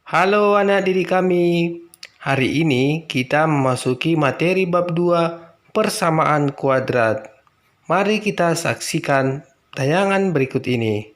Halo anak didik kami. Hari ini kita memasuki materi bab 2 persamaan kuadrat. Mari kita saksikan tayangan berikut ini.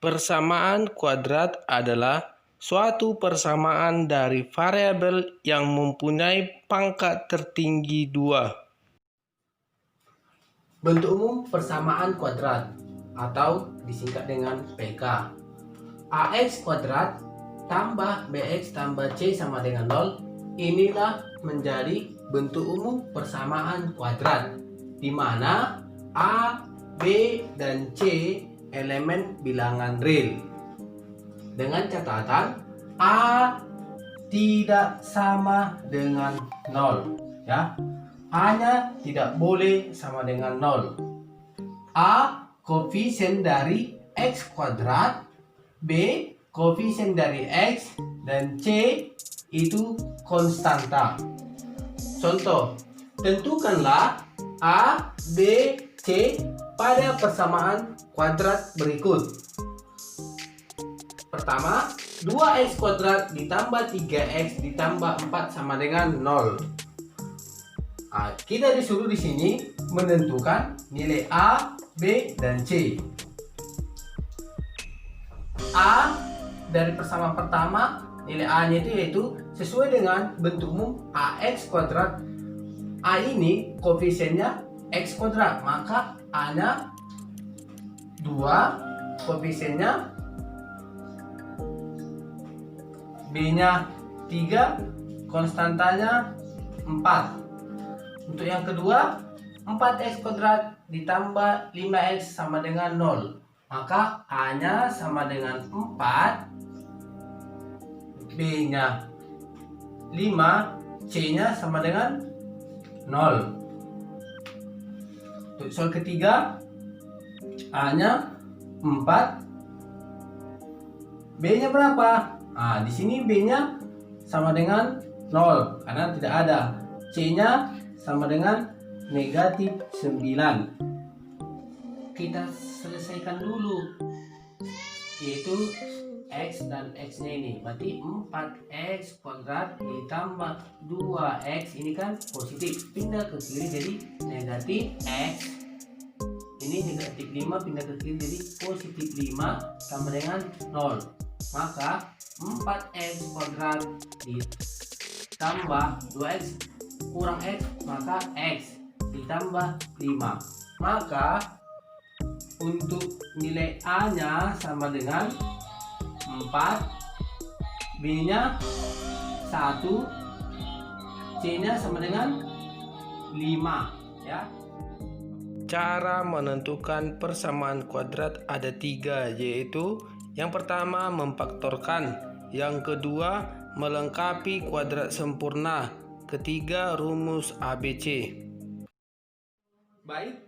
Persamaan kuadrat adalah suatu persamaan dari variabel yang mempunyai pangkat tertinggi 2. Bentuk umum persamaan kuadrat atau disingkat dengan PK. AX kuadrat tambah BX tambah C sama dengan 0. Inilah menjadi bentuk umum persamaan kuadrat, di mana A, B, dan C elemen bilangan real. Dengan catatan A tidak sama dengan 0, ya. A-nya tidak boleh sama dengan 0. A koefisien dari X kuadrat, B koefisien dari X, dan C itu konstanta. Contoh, tentukanlah A, B, C pada persamaan kuadrat berikut. Pertama, 2x kuadrat ditambah 3x ditambah 4 sama dengan 0. Kita disuruh di sini menentukan nilai A, B, dan C. A dari persamaan pertama, nilai A-nya itu yaitu sesuai dengan bentuk umum AX kuadrat. A ini koefisiennya X kuadrat, maka A-nya 2, koefisiennya B-nya 3, konstantanya 4. Untuk yang kedua, 4x kuadrat ditambah 5x sama dengan 0. Maka A-nya sama dengan 4, B-nya 5, C-nya sama dengan 0. Untuk soal ketiga, A-nya 4, B-nya berapa? Di sini B-nya sama dengan 0 karena tidak ada. C-nya sama dengan negatif 9. Kita selesaikan dulu, yaitu X dan X-nya ini. Berarti 4x kuadrat ditambah 2x, ini kan positif, pindah ke kiri jadi negatif X. Ini negatif 5 pindah ke kiri jadi positif 5 sama dengan 0. Maka 4x kuadrat ditambah 2x kurang x, maka x ditambah 5. Maka untuk nilai A-nya sama dengan 4, B-nya 1, C-nya sama dengan 5, ya. Cara menentukan persamaan kuadrat ada 3, yaitu yang pertama memfaktorkan, yang kedua melengkapi kuadrat sempurna, ketiga rumus ABC. Baik,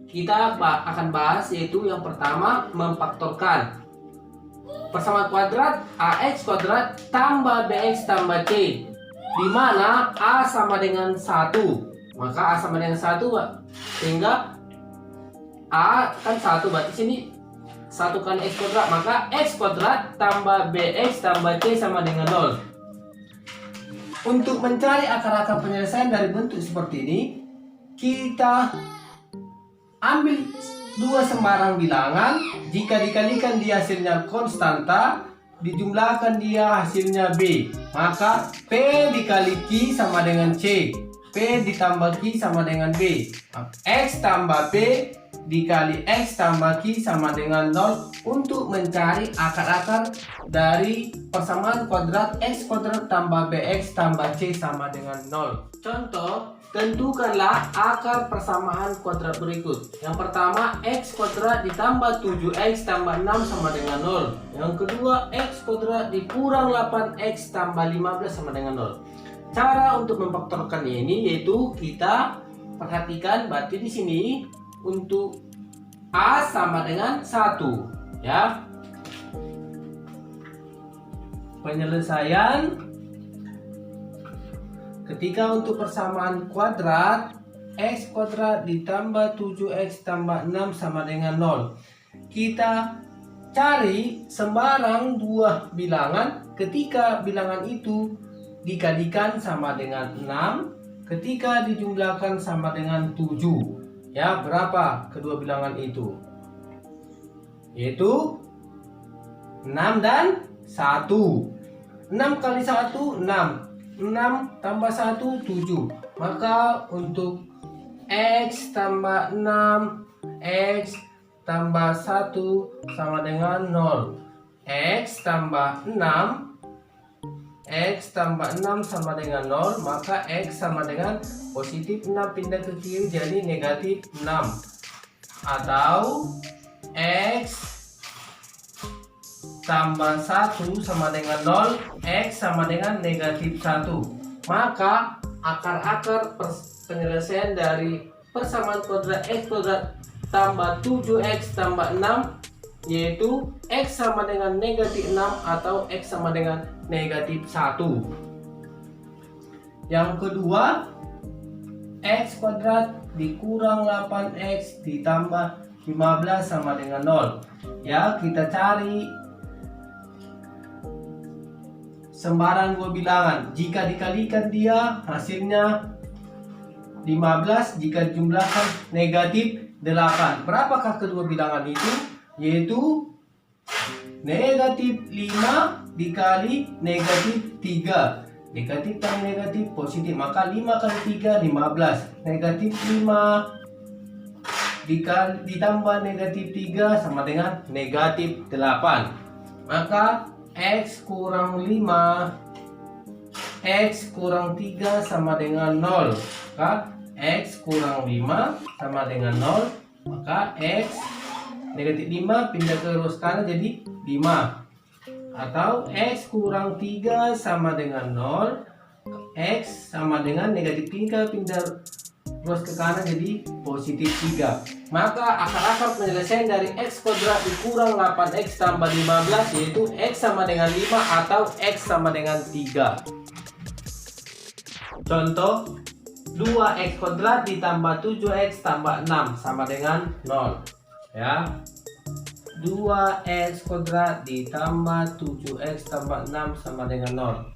kita akan bahas yaitu yang pertama memfaktorkan. Persamaan kuadrat AX kuadrat tambah BX tambah C, di mana A sama dengan 1. Maka A sama dengan 1, sehingga A kan 1, berarti sini 1 kali X kuadrat, maka X kuadrat tambah BX tambah C sama dengan 0. Untuk mencari akar-akar penyelesaian dari bentuk seperti ini, kita ambil dua sembarang bilangan. Jika dikalikan dia hasilnya konstanta, dijumlahkan dia hasilnya B, maka P dikali Q sama dengan C, P ditambah Q sama dengan B. X tambah P dikali X tambah Q sama dengan 0 untuk mencari akar-akar dari persamaan kuadrat X kuadrat tambah BX tambah C sama dengan 0. Contoh, tentukanlah akar persamaan kuadrat berikut. Yang pertama, X kuadrat ditambah 7X tambah 6 sama dengan 0. Yang kedua, X kuadrat dikurang 8X tambah 15 sama dengan 0. Cara untuk memfaktorkan ini yaitu kita perhatikan berarti di sini untuk A sama dengan 1 ya. Penyelesaian ketika untuk persamaan kuadrat X kuadrat ditambah 7X tambah 6 sama dengan 0. Kita cari sembarang dua bilangan ketika bilangan itu dikalikan sama dengan 6, ketika dijumlahkan sama dengan 7. Ya, berapa kedua bilangan itu? Yaitu 6 dan 1. 6 kali 1, 6. 6 tambah 1, 7. Maka untuk X tambah 6, X tambah 1 sama dengan 0. X tambah 6, X tambah 6 sama dengan 0, maka X sama dengan positif 6 pindah ke kiri jadi negatif 6. Atau X tambah 1 sama dengan 0, X sama dengan negatif 1. Maka akar-akar penyelesaian dari persamaan kuadrat X kuadrat tambah 7X tambah 6 yaitu X sama dengan negatif 6 atau X sama dengan negatif 1. Yang kedua, X kuadrat dikurang 8X ditambah 15 sama dengan 0. Ya, kita cari sembarang dua bilangan. Jika dikalikan dia hasilnya 15, jika dijumlahkan negatif 8. Berapakah kedua bilangan itu? Yaitu negatif 5 dikali negatif 3. Negatif kali negatif positif, maka 5 kali 3 15. Negatif 5 ditambah negatif 3 sama dengan negatif 8. Maka X kurang 5, X kurang 3 sama dengan 0. Maka X kurang 5 sama dengan 0. Maka X negatif 5 pindah ke ruas kanan jadi 5. Atau X kurang 3 sama dengan 0. X sama dengan negatif 3 pindah ruas ke kanan jadi positif 3. Maka akar-akar penyelesaian dari X kuadrat dikurang 8X tambah 15 yaitu X sama dengan 5 atau X sama dengan 3. Contoh, 2X kuadrat ditambah 7X tambah 6 sama dengan 0. Ya, 2X kuadrat ditambah 7X tambah 6 sama dengan 0.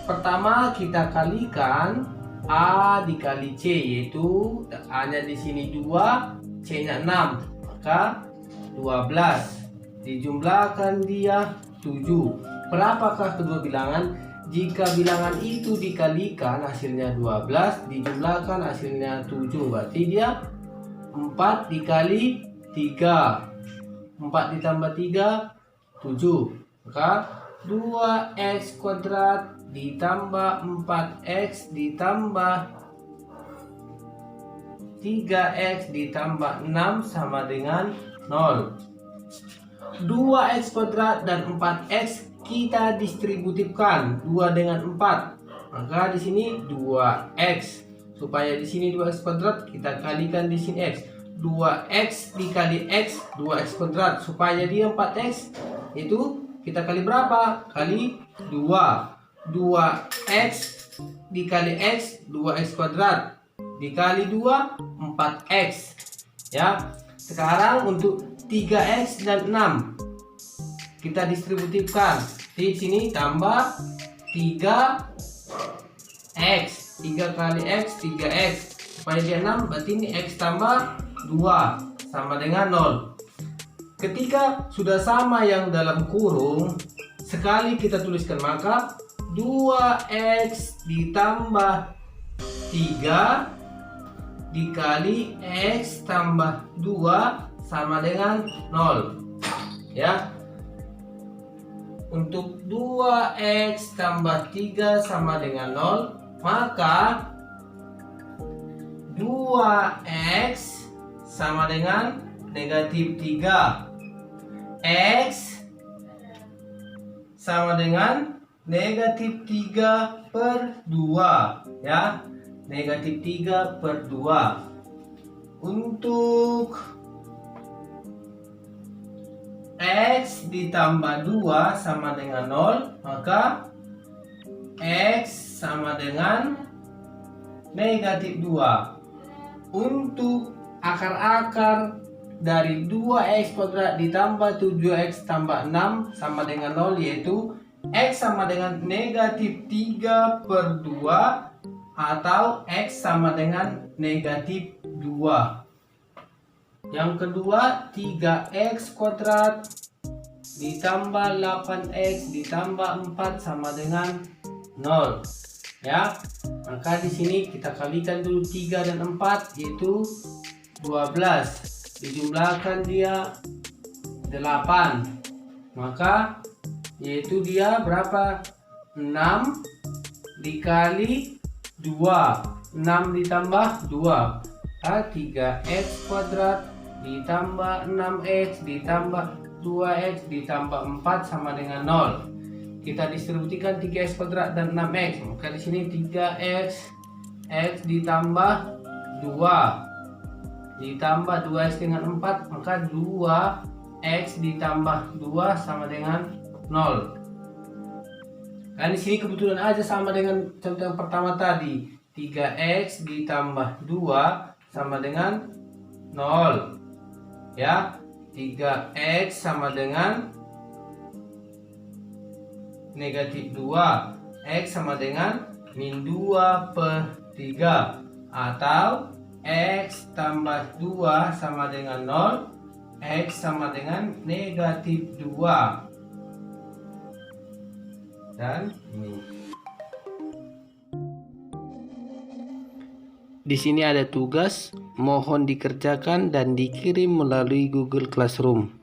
Pertama kita kalikan A dikali C, yaitu A nya di sini 2, C nya 6, maka 12. Dijumlahkan dia 7. Berapakah kedua bilangan? Jika bilangan itu dikalikan hasilnya 12, dijumlahkan hasilnya 7, berarti dia 4 dikali 3, 4 ditambah 3, 7. Maka 2X kuadrat ditambah 4X ditambah 3X ditambah 6 sama dengan 0. 2X kuadrat dan 4X kita distributifkan 2 dengan 4. Maka di sini 2X. Supaya di sini 2X kuadrat kita kalikan di sini X. 2X dikali X, 2X kuadrat. Supaya dia 4X itu kita kali berapa? Kali 2. 2X dikali X, 2X kuadrat. Dikali 2, 4X. Ya. Sekarang untuk 3X dan 6 kita distributifkan. Di sini tambah 3X. 3 kali X, 3X. Supaya dia 6, berarti ini X tambah 2 sama dengan 0. Ketika sudah sama yang dalam kurung, sekali kita tuliskan, maka 2X ditambah 3 dikali X tambah 2 sama dengan 0. Ya. Untuk 2X tambah 3 sama dengan 0, maka 2X sama dengan negatif 3. X sama dengan negatif 3 per 2. Ya, negatif 3 per 2. Untuk X ditambah 2 sama dengan 0, maka X sama dengan negatif 2. Untuk akar-akar dari 2X kuadrat ditambah 7X tambah 6 sama dengan 0, yaitu X sama dengan negatif 3 per 2 atau X sama dengan negatif 2. Yang kedua, 3X kuadrat ditambah 8X ditambah 4 sama dengan 0. Ya, maka di sini kita kalikan dulu 3 dan 4, yaitu 12. Dijumlahkan dia 8. Maka yaitu dia berapa? 6 dikali 2. 6 ditambah 2. 3X kuadrat ditambah 6X ditambah 2X ditambah 4 sama dengan 0. Kita distribusikan 3X kuadrat dan 6X. Maka di sini 3X X ditambah 2 ditambah 2X dengan 4, maka 2X ditambah 2 sama dengan 0. Kan di sini kebetulan aja sama dengan contoh yang pertama tadi. 3X ditambah 2 sama dengan 0. Ya, 3X sama dengan negatif 2. X sama dengan min 2 per 3. Atau X tambah 2 sama dengan 0. X sama dengan negatif 2. Dan ini. Di sini ada tugas, mohon dikerjakan dan dikirim melalui Google Classroom.